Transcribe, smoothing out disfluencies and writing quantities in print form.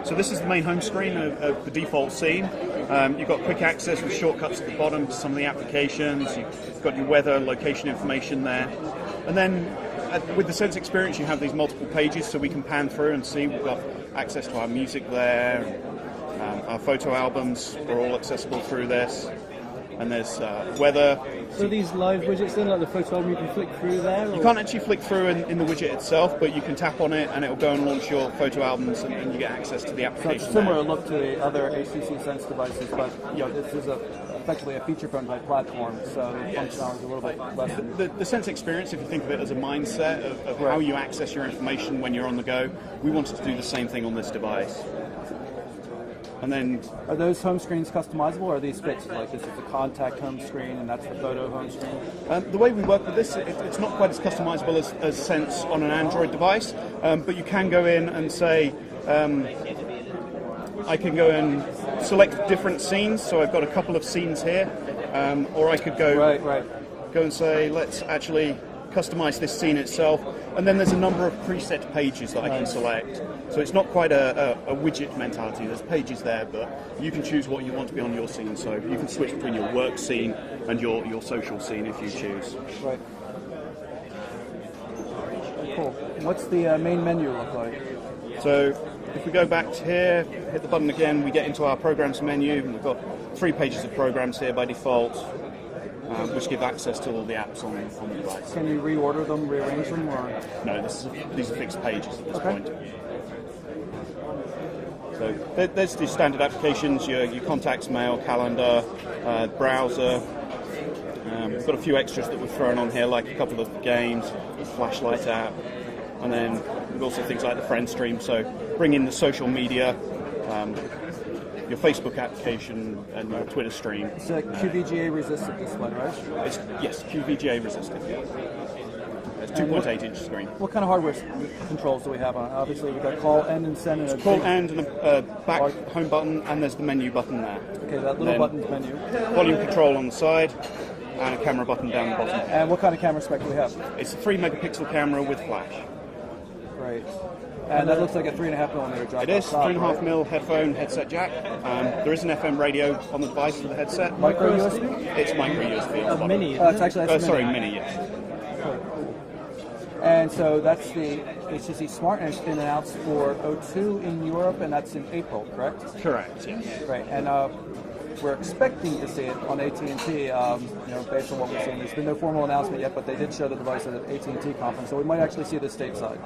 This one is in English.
So this is the main home screen of the default scene. You've got quick access with shortcuts at the bottom to some of the applications. You've got your weather, location information there. And then with the Sense Experience, you have these multiple pages so we can pan through and see. We've got access to our music there. Our photo albums are all accessible through this. And there's weather. So these live widgets then, like the photo album, you can flick through there? You can't actually flick through in the widget itself, but you can tap on it and it'll go and launch your photo albums and you get access to the application. So it's similar look to the other HTC Sense devices, but this is effectively a feature phone type platform, so the functionality is a little bit less. The Sense Experience, if you think of it as a mindset of how you access your information when you're on the go, we wanted to do the same thing on this device. And then, are those home screens customizable, or are these fixed? Like this is the contact home screen, and that's the photo home screen. The way we work with this, it's not quite as customizable as Sense on an Android device, but you can go in and say, I can go and select different scenes. So I've got a couple of scenes here, or I could go go and say, let's actually customize this scene itself. And then there's a number of preset pages that I can select. So it's not quite a widget mentality. There's pages there, but you can choose what you want to be on your scene. So you can switch between your work scene and your social scene if you choose. Right. Cool. What's the main menu look like? So if we go back to here, hit the button again, we get into our programs menu. And we've got 3 pages of programs here by default, which give access to all the apps on the device. Can you reorder them, rearrange them, or? No, these are fixed pages at this point. So there's the standard applications, your contacts, mail, calendar, browser. We've got a few extras that we've thrown on here, like a couple of games, the flashlight app, and then we've also things like the friend stream. So bring in the social media, your Facebook application, and your Twitter stream. It's a QVGA resistant display, right? Yes, QVGA resistant. It's 2.8-inch screen. What kind of hardware controls do we have on it? Obviously, we've got call, end, and send. And call, end, and a back home button, and there's the menu button there. Okay, that little button's menu. Volume control on the side, and a camera button down the bottom. And what kind of camera spec do we have? It's a 3-megapixel camera with flash. Great. And that looks like a 3.5mm jack. It is 3.5mm headphone headset jack. There is an FM radio on the device for the headset. Micro USB? It's micro USB. Mini. It's actually sorry, mini. Yes. And so that's the HTC Smart, and it's been announced for O2 in Europe, and that's in April, correct? Correct. Yes. Right. And we're expecting to see it on AT&T. Based on what we've seen, there's been no formal announcement yet, but they did show the device at an AT&T conference, so we might actually see this stateside.